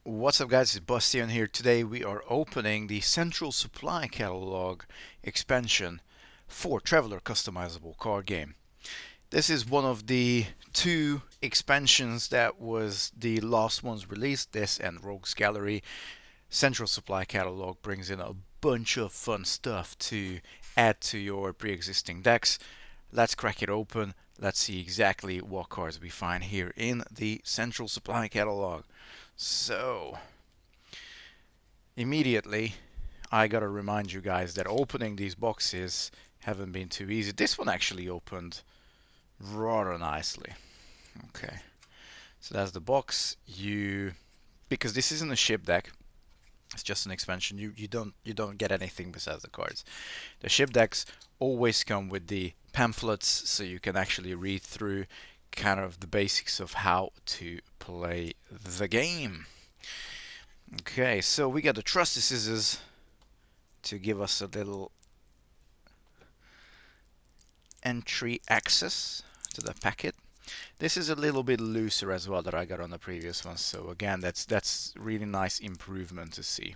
What's up guys, it's Bastian here. Today we are opening the Central Supply Catalog expansion for Traveler customizable card game. This is one of the two expansions that was the last ones released, this and Rogues Gallery. Central Supply Catalog brings in a bunch of fun stuff to add to your pre-existing decks. Let's crack it open. Let's see exactly what cards we find here in the Central Supply Catalog. So, immediately, I gotta remind you guys that opening these boxes haven't been too easy. This one actually opened rather nicely. Okay, so that's the box. Because this isn't a ship deck, it's just an expansion. You don't get anything besides the cards. The ship decks always come with the pamphlets, so you can actually read through kind of the basics of how to play the game. Okay, so we got the trusty scissors to give us a little entry access to the packet. This is a little bit looser as well that I got on the previous one, so again that's really nice improvement to see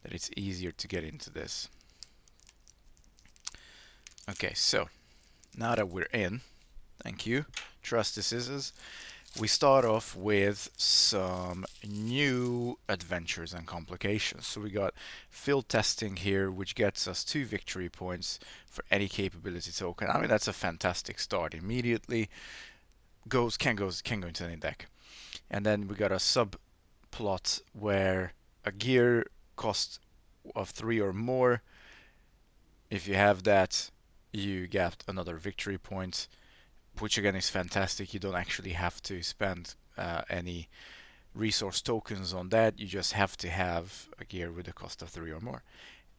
that it's easier to get into this. Okay, so now that we're in, thank you, trusty scissors, we start off with some new adventures and complications. So we got field testing here, which gets us 2 victory points for any capability token. I mean, that's a fantastic start. Immediately can go into any deck. And then we got a subplot where a gear cost of 3 or more. If you have that, you get another victory point, which again is fantastic. You don't actually have to spend any resource tokens on that. You just have to have a gear with a cost of 3 or more.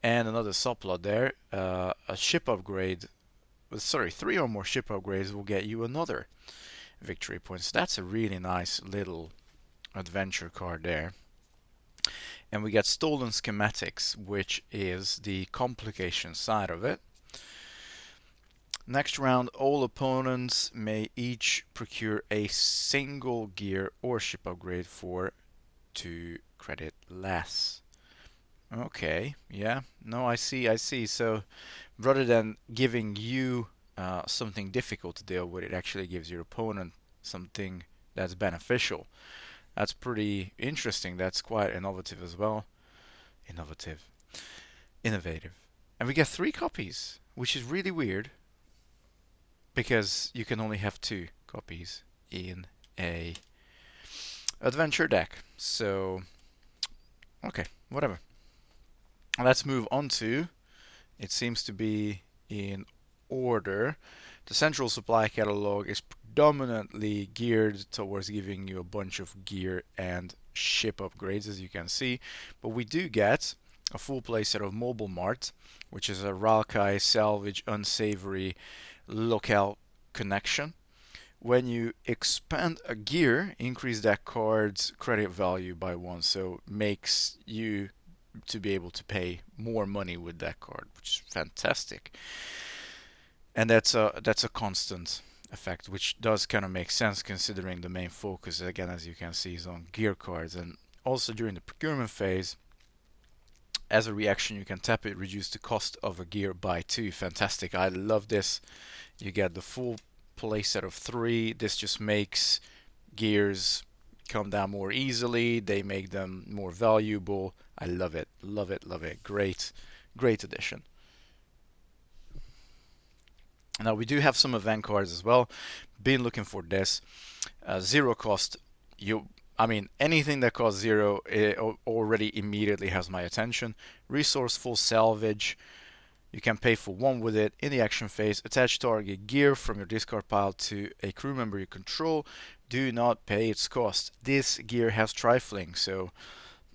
And another subplot there, a ship upgrade, sorry, 3 or more ship upgrades will get you another victory point. So that's a really nice little adventure card there. And we get stolen schematics, which is the complication side of it. Next round, all opponents may each procure a single gear or ship upgrade for 2 credit less. Okay, yeah, no, I see. So rather than giving you something difficult to deal with, it actually gives your opponent something that's beneficial. That's pretty interesting. That's quite innovative as well. Innovative. And we get 3 copies, which is really weird, because you can only have 2 copies in a adventure deck. So, okay, whatever. Let's move on to, it seems to be in order. The Central Supply Catalog is predominantly geared towards giving you a bunch of gear and ship upgrades, as you can see. But we do get a full playset of Mobile Mart, which is a Ralkai salvage unsavory locale connection. When you expand a gear, increase that card's credit value by 1, so makes you to be able to pay more money with that card, which is fantastic. And that's a constant effect, which does kind of make sense considering the main focus, again, as you can see, is on gear cards. And also during the procurement phase, as a reaction, you can tap it, reduce the cost of a gear by 2. Fantastic. I love this. You get the full playset of 3. This just makes gears come down more easily. They make them more valuable. I love it. Love it. Love it. Great. Great addition. Now we do have some event cards as well. Been looking for this. 0 cost. Anything that costs 0 already immediately has my attention. Resourceful salvage. You can pay for 1 with it. In the action phase, attach target gear from your discard pile to a crew member you control. Do not pay its cost. This gear has trifling, so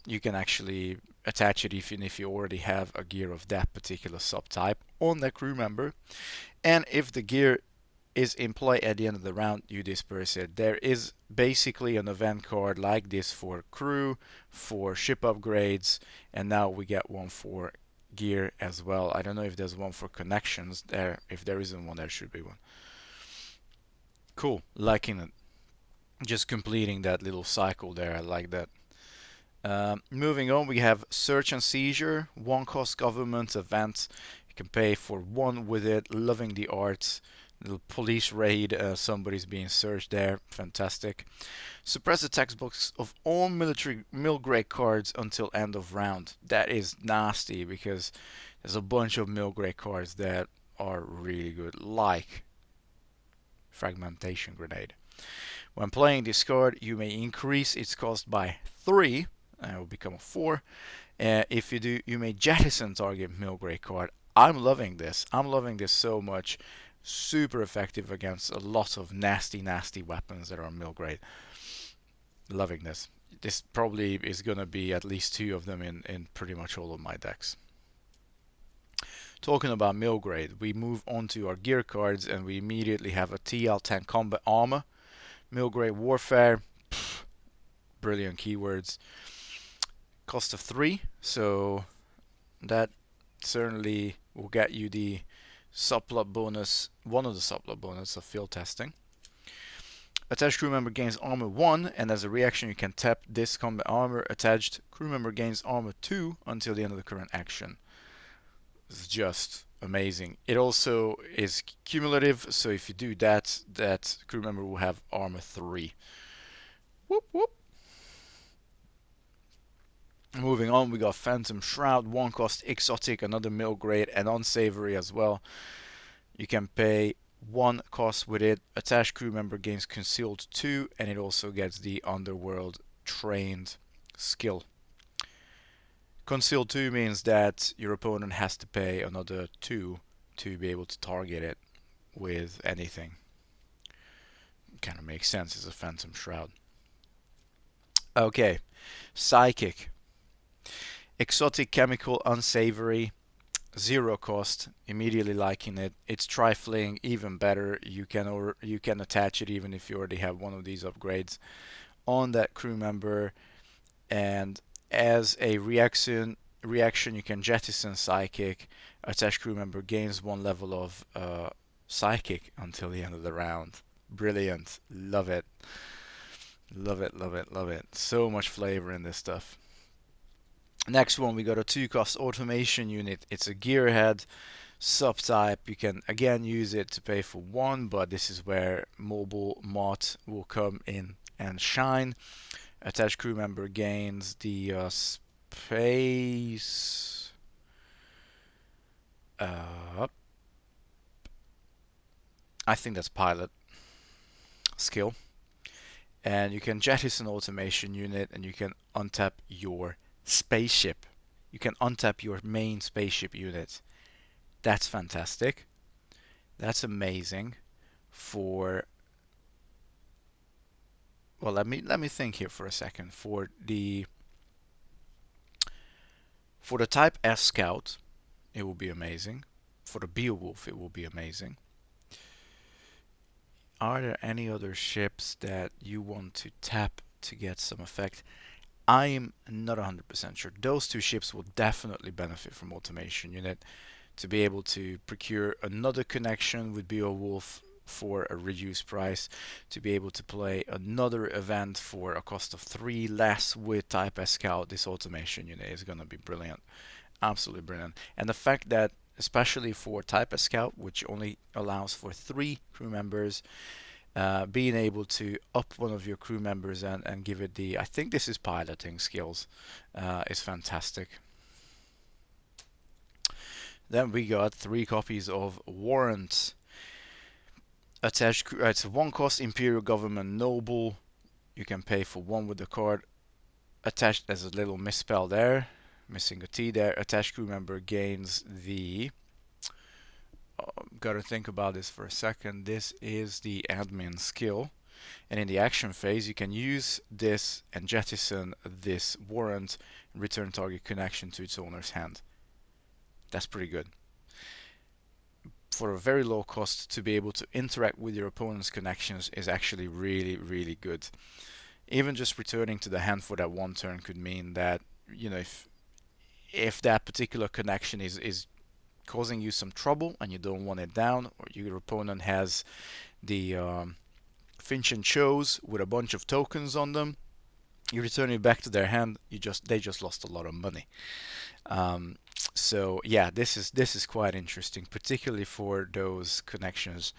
you can actually attach it even if you already have a gear of that particular subtype on that crew member. And if the gear is in play at the end of the round, you disperse it. There is basically an event card like this for crew, for ship upgrades, and now we get one for gear as well. I don't know if there's one for connections there. If there isn't one, there should be one. Cool, liking it. Just completing that little cycle there. I like that. Moving on, we have Search and Seizure, one cost government event. You can pay for one with it. Loving the art. Little police raid, somebody's being searched there. Fantastic. Suppress the text box of all military mill grade cards until end of round. That is nasty because there's a bunch of mill grade cards that are really good, like Fragmentation Grenade. When playing this card, you may increase its cost by 3, and it will become a 4. If you do, you may jettison target mill grade card. I'm loving this. I'm loving this so much. Super effective against a lot of nasty, nasty weapons that are mill grade. Loving this. This probably is going to be at least 2 of them in pretty much all of my decks. Talking about mill grade, we move on to our gear cards and we immediately have a TL10 combat armor. Mill grade warfare, brilliant keywords. Cost of 3, so that certainly will get you the subplot bonus, one of the subplot bonus of field testing. Attached crew member gains armor 1, and as a reaction you can tap this combat armor. Attached crew member gains armor 2 until the end of the current action. It's just amazing. It also is cumulative, so if you do that, that crew member will have armor 3. Whoop whoop. Moving on, we got Phantom Shroud, one cost exotic, another mill grade, and unsavory as well. You can pay 1 cost with it. Attached crew member gains concealed 2, and it also gets the underworld trained skill. Concealed 2 means that your opponent has to pay another 2 to be able to target it with anything. Kind of makes sense as a Phantom Shroud. Okay, Psychic. Exotic, chemical, unsavory, 0 cost. Immediately liking it. It's trifling, even better. You can attach it even if you already have one of these upgrades on that crew member, and as a reaction you can jettison Psychic. Attached crew member gains 1 level of Psychic until the end of the round. Brilliant. Love it. Love it, love it, love it. So much flavor in this stuff. Next one, we got a 2 cost automation unit. It's a gearhead subtype. You can again use it to pay for 1, but this is where mobile mod will come in and shine. Attached crew member gains the space I think that's pilot skill, and you can jettison automation unit, and you can untap your spaceship. You can untap your main spaceship unit. That's fantastic. That's amazing. For well, let me think here for a second. For the type S Scout, it will be amazing. For the Beowulf, it will be amazing. Are there any other ships that you want to tap to get some effect? I'm not 100% sure. Those 2 ships will definitely benefit from automation unit to be able to procure another connection with Beowulf for a reduced price, to be able to play another event for a cost of 3 less with Type S Scout. This automation unit is going to be brilliant. Absolutely brilliant. And the fact that, especially for Type S Scout, which only allows for 3 crew members, being able to up one of your crew members and give it the, I think this is piloting skills, is fantastic. Then we got 3 copies of Warrant. Attached, it's a 1 cost Imperial Government Noble. You can pay for 1 with the card. Attached, there's a little misspell there, missing a T there. Attached crew member gains the gotta think about this for a second. This is the admin skill, and in the action phase you can use this and jettison this warrant and return target connection to its owner's hand. That's pretty good. For a very low cost, to be able to interact with your opponent's connections is actually really, really good. Even just returning to the hand for that 1 turn could mean that, you know, if that particular connection is causing you some trouble and you don't want it down, or your opponent has the Finch and Chose with a bunch of tokens on them, You return it back to their hand. They just lost a lot of money. Um, so yeah, this is quite interesting, particularly for those connections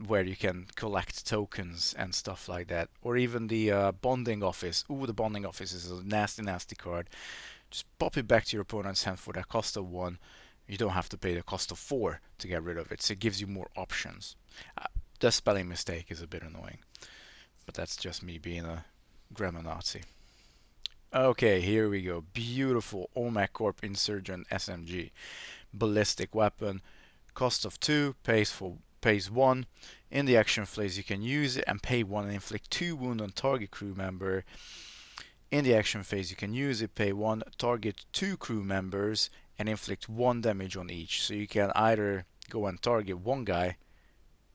where you can collect tokens and stuff like that, or even the bonding office. Ooh, the bonding office is a nasty, nasty card. Just pop it back to your opponent's hand for the cost of 1. You don't have to pay the cost of 4 to get rid of it, so it gives you more options. The spelling mistake is a bit annoying, but that's just me being a grammar Nazi. Okay, here we go. Beautiful OMAC Corp Insurgent SMG. Ballistic weapon. Cost of 2, pays 1. In the action phase you can use it and pay 1 and inflict 2 wound on target crew member. In the action phase you can use it, pay 1, target 2 crew members and inflict 1 damage on each. So you can either go and target 1 guy,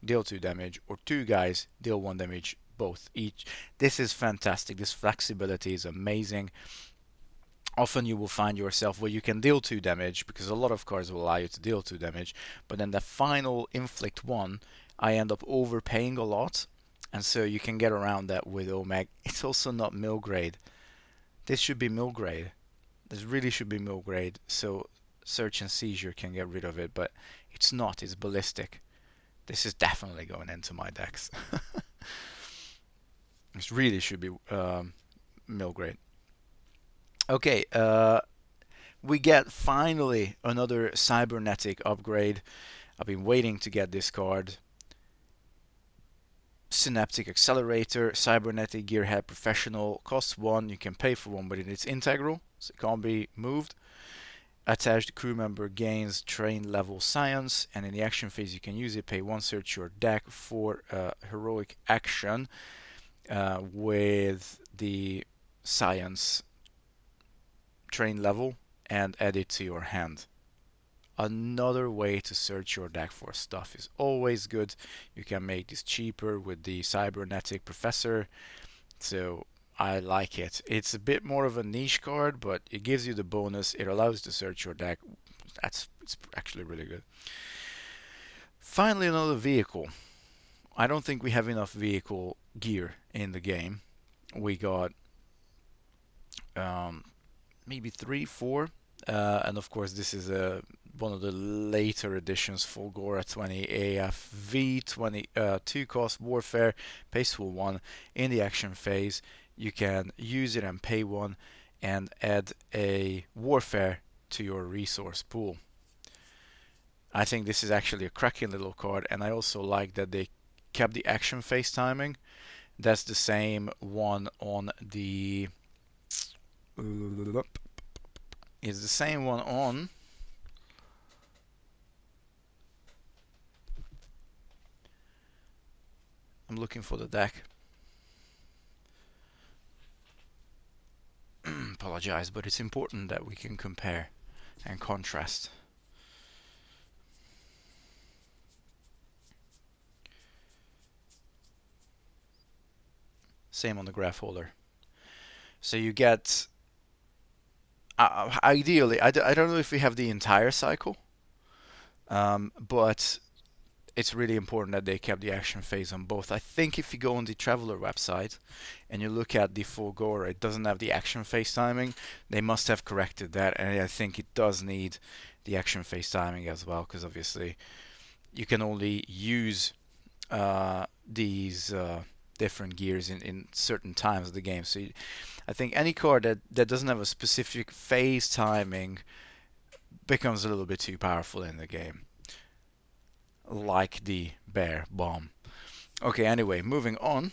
deal 2 damage, or 2 guys, deal 1 damage, both each. This is fantastic. This flexibility is amazing. Often you will find yourself where you can deal 2 damage, because a lot of cards will allow you to deal 2 damage, but then the final inflict 1, I end up overpaying a lot, and so you can get around that with OMAG. It's also not mill grade. This should be mill grade. This really should be mill grade, so Search and Seizure can get rid of it, but it's not. It's ballistic. This is definitely going into my decks. This really should be mill grade. Okay, we get finally another cybernetic upgrade. I've been waiting to get this card. Synaptic Accelerator, Cybernetic Gearhead Professional, costs 1, you can pay for 1, but it's integral, so it can't be moved. Attached crew member gains train level science, and in the action phase you can use it, pay 1, search your deck for heroic action with the science train level and add it to your hand. Another way to search your deck for stuff is always good. You can make this cheaper with the Cybernetic Professor, so I like it. It's a bit more of a niche card, but it gives you the bonus. It allows you to search your deck. It's actually really good. Finally, another vehicle. I don't think we have enough vehicle gear in the game. We got maybe 3, 4. And of course, this is one of the later editions, Fulgora 20 AFV 2 cost warfare, pays for 1. In the action phase, you can use it and pay 1 and add a warfare to your resource pool. I think this is actually a cracking little card, and I also like that they kept the action phase timing. That's the same one on the is the same one on I'm looking for the deck. Apologize, but it's important that we can compare and contrast. Same on the graph holder. So you get ideally, I don't know if we have the entire cycle, but it's really important that they kept the action phase on both. I think if you go on the Traveler website and you look at the Fulgora, it doesn't have the action phase timing. They must have corrected that, and I think it does need the action phase timing as well, because obviously you can only use these different gears in certain times of the game. So I think any card that doesn't have a specific phase timing becomes a little bit too powerful in the game, like the bear bomb. Okay, anyway, moving on.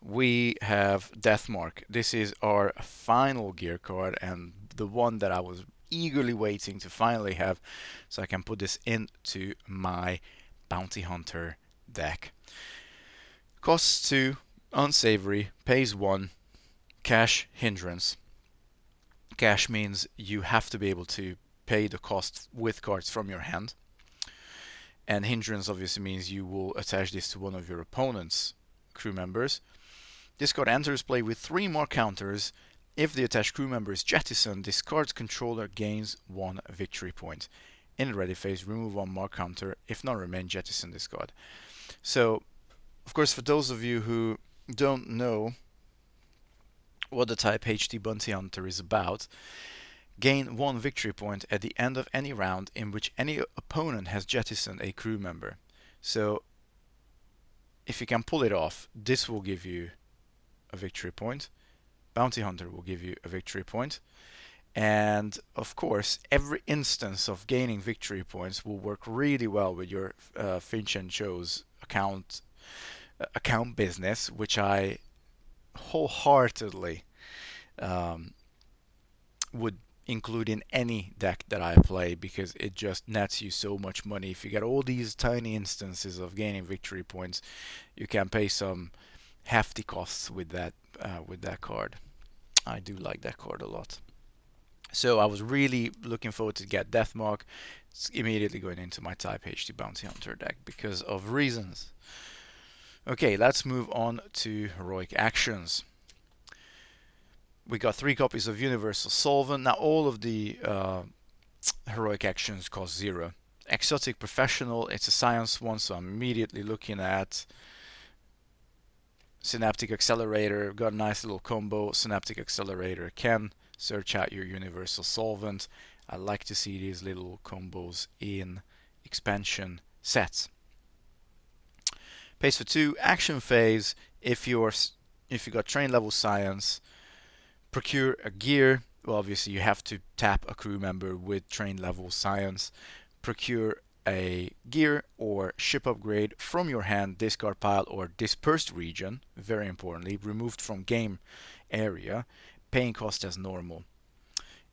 We have Deathmark. This is our final gear card, and the one that I was eagerly waiting to finally have, so I can put this into my Bounty Hunter deck. Costs 2, unsavory, pays 1, cash hindrance. Cash means you have to be able to pay the cost with cards from your hand. And hindrance obviously means you will attach this to one of your opponent's crew members. This card enters play with 3 more counters. If the attached crew member is jettisoned, this card's controller gains 1 victory point. In the ready phase, remove 1 more counter. If not, remain jettison this card. So, of course, for those of you who don't know what the Type HT Bounty Hunter is about, gain 1 victory point at the end of any round in which any opponent has jettisoned a crew member. So if you can pull it off, this will give you a victory point. Bounty Hunter will give you a victory point. And of course, every instance of gaining victory points will work really well with your Finch and Cho's account business, which I wholeheartedly um, would include in any deck that I play, because it just nets you so much money. If you get all these tiny instances of gaining victory points, you can pay some hefty costs with that card. I do like that card a lot. So I was really looking forward to get Deathmark. It's immediately going into my Type HT Bounty Hunter deck because of reasons. Okay, let's move on to heroic actions. We got 3 copies of Universal Solvent. Now all of the heroic actions cost 0. Exotic Professional, it's a science one, so I'm immediately looking at Synaptic Accelerator. Got a nice little combo. Synaptic Accelerator can search out your Universal Solvent. I like to see these little combos in expansion sets. Pace for 2, action phase. If you got train level science, procure a gear. Well, obviously you have to tap a crew member with train level science. Procure a gear or ship upgrade from your hand, discard pile, or dispersed region. Very importantly, removed from game area. Paying cost as normal.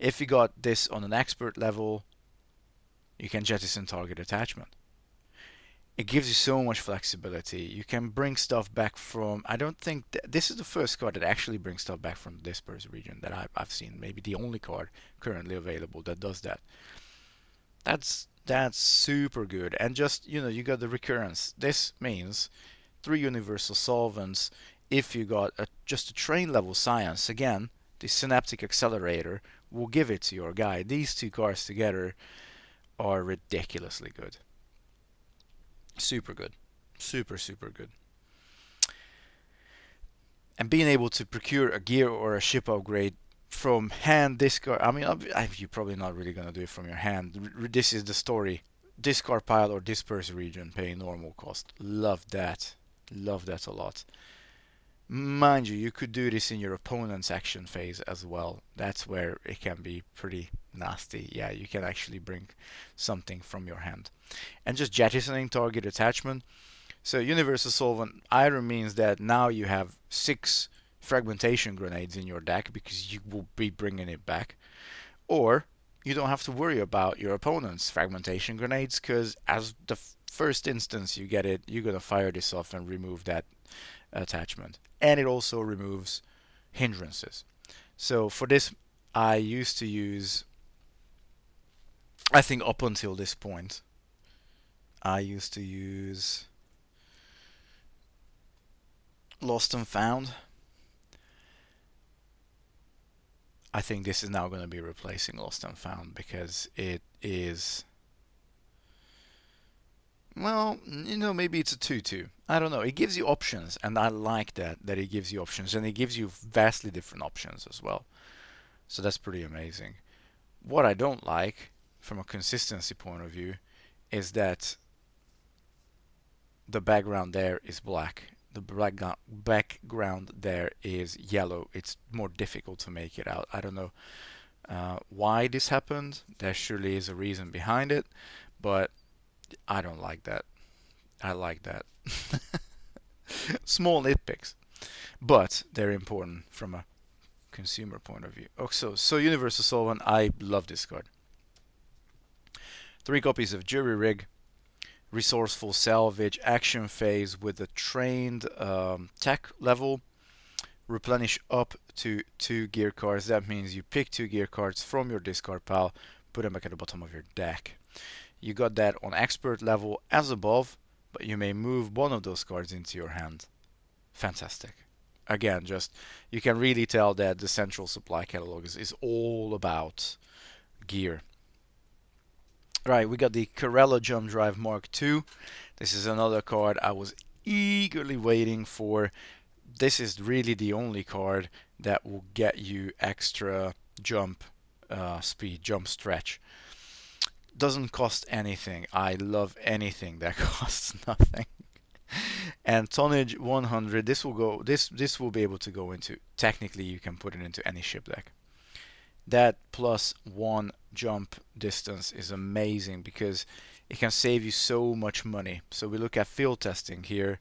If you got this on an expert level, you can jettison target attachment. It gives you so much flexibility. You can bring stuff back from. I don't think this is the first card that actually brings stuff back from the dispersed region that I've seen. Maybe the only card currently available that does that. That's super good. And just you got the recurrence. This means 3 universal solvents. If you got just a train level science, again, the Synaptic Accelerator will give it to your guy. These 2 cards together are ridiculously good. Super good. Super, super good. And being able to procure a gear or a ship upgrade from hand, discard. I mean, you're probably not really going to do it from your hand. This is the story. Discard pile or disperse region, paying normal cost. Love that. Love that a lot. Mind you could do this in your opponent's action phase as well. That's where it can be pretty nasty. Yeah, you can actually bring something from your hand. And just jettisoning target attachment. So Universal Solvent either means that now you have 6 fragmentation grenades in your deck because you will be bringing it back, or you don't have to worry about your opponent's fragmentation grenades, because as the first instance you get it, you're going to fire this off and remove that attachment. And it also removes hindrances. So for this, I used to use, I think up until this point, I used to use Lost and Found. I think this is now going to be replacing Lost and Found because it is, well, maybe it's a 2-2. I don't know. It gives you options, and I like that it gives you options, and it gives you vastly different options as well. So that's pretty amazing. What I don't like, from a consistency point of view, is that the background there is black. The background there is yellow. It's more difficult to make it out. I don't know why this happened. There surely is a reason behind it, but I don't like that. I like that. Small nitpicks, but they're important from a consumer point of view. Also, so Universal Solvent, I love this card. 3 copies of Jury Rig, Resourceful Salvage, action phase with a trained tech level. Replenish up to 2 gear cards. That means you pick 2 gear cards from your discard pile, put them back at the bottom of your deck. You got that on expert level as above, but you may move one of those cards into your hand. Fantastic. Again, just you can really tell that the central supply catalog is all about gear. Right, we got the Corella Jump Drive Mark II. This is another card I was eagerly waiting for. this is really the only card that will get you extra jump speed, jump stretch. Doesn't cost anything. I love anything that costs nothing. And tonnage 100. This will go. This will be able to go into. Technically, you can put it into any ship deck. That plus one jump distance is amazing because it can save you so much money. So we look at field testing here.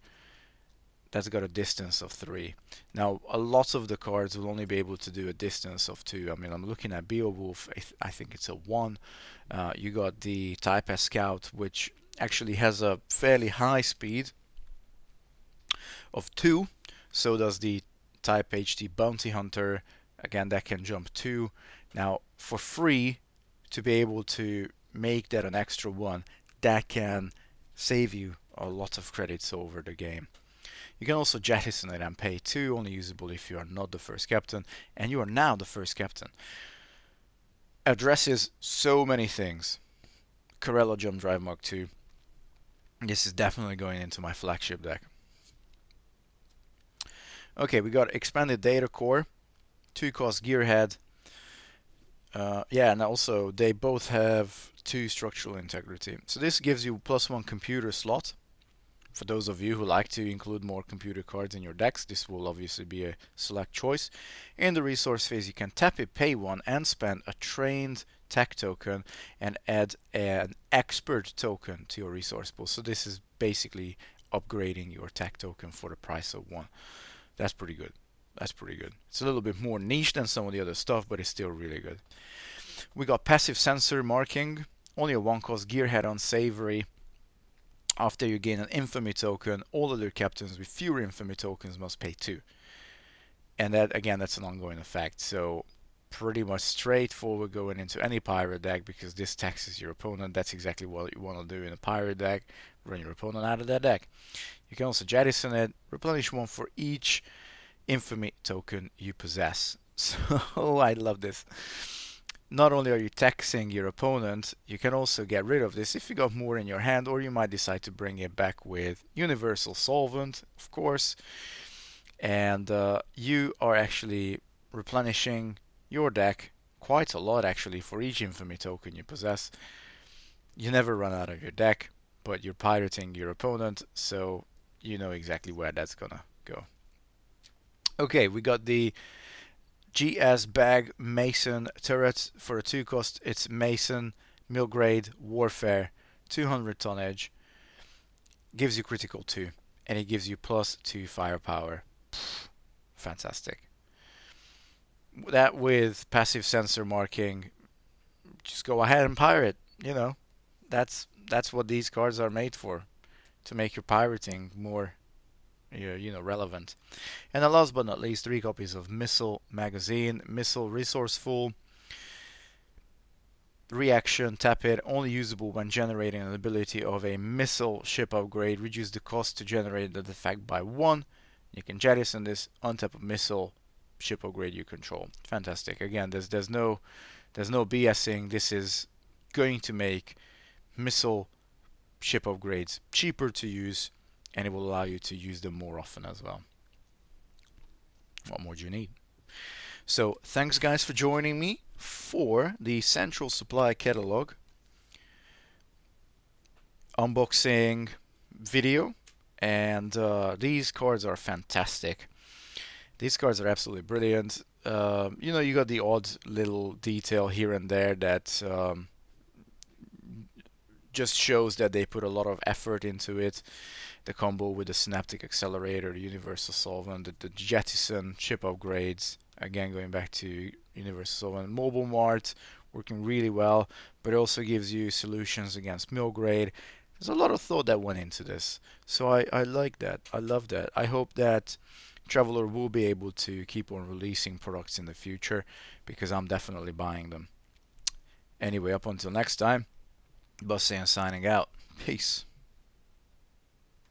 That's got a distance of 3. Now, a lot of the cards will only be able to do a distance of 2. I mean, I'm looking at Beowulf. I think it's a 1. You got the Type S Scout, which actually has a fairly high speed of 2. So does the Type HT Bounty Hunter. Again, that can jump 2. Now, for free, to be able to make that an extra 1, that can save you a lot of credits over the game. You can also jettison it and pay 2, only usable if you are not the first captain, and you are now the first captain. Addresses so many things. Corella Jump Drive Mark 2. This is definitely going into my flagship deck. Okay, we got Expanded Data Core, 2-cost Gearhead. Yeah, and also they both have 2 structural integrity. So this gives you +1 computer slot. For those of you who like to include more computer cards in your decks, this will obviously be a select choice. In the resource phase, you can tap it, pay 1, and spend a trained tech token and add an expert token to your resource pool. So this is basically upgrading your tech token for the price of 1. That's pretty good. That's pretty good. It's a little bit more niche than some of the other stuff, but it's still really good. We got passive sensor marking, only a 1-cost Gearhead Unsavory. After you gain an infamy token, all other captains with fewer infamy tokens must pay 2. And that, again, that's an ongoing effect. So pretty much straightforward going into any pirate deck because this taxes your opponent. That's exactly what you want to do in a pirate deck. Run your opponent out of that deck. You can also jettison it, replenish 1 for each infamy token you possess. So I love this. Not only are you taxing your opponent, you can also get rid of this if you got more in your hand, or you might decide to bring it back with Universal Solvent, of course. And you are actually replenishing your deck quite a lot, actually, for each infamy token you possess. You never run out of your deck, but you're pirating your opponent, so you know exactly where that's gonna go. Okay, we got the GS Bag Mason turret for a 2-cost. It's Mason, mill grade, warfare, 200 tonnage. Gives you critical 2, and it gives you +2 firepower. Pfft, fantastic. That with passive sensor marking, just go ahead and pirate. You know, that's what these cards are made for, to make your pirating more relevant. And last but not least, 3 copies of Missile Magazine, Missile Resourceful. Reaction, tap it, only usable when generating an ability of a missile ship upgrade. Reduce the cost to generate the effect by 1. You can jettison this, untap a missile ship upgrade you control. Fantastic. Again, there's no BSing. This is going to make missile ship upgrades cheaper to use, and it will allow you to use them more often as well. What more do you need? So thanks guys for joining me for the Central Supply Catalog unboxing video, and these cards are fantastic. These cards are absolutely brilliant. You got the odd little detail here and there that just shows that they put a lot of effort into it. The combo with the Synaptic Accelerator, the Universal Solvent, the Jettison ship upgrades, again going back to Universal Solvent, Mobile Mart, working really well, but it also gives you solutions against mill grade. There's a lot of thought that went into this, so I like that. I love that. I hope that Traveler will be able to keep on releasing products in the future, because I'm definitely buying them. Anyway, up until next time, Bussy and signing out. Peace.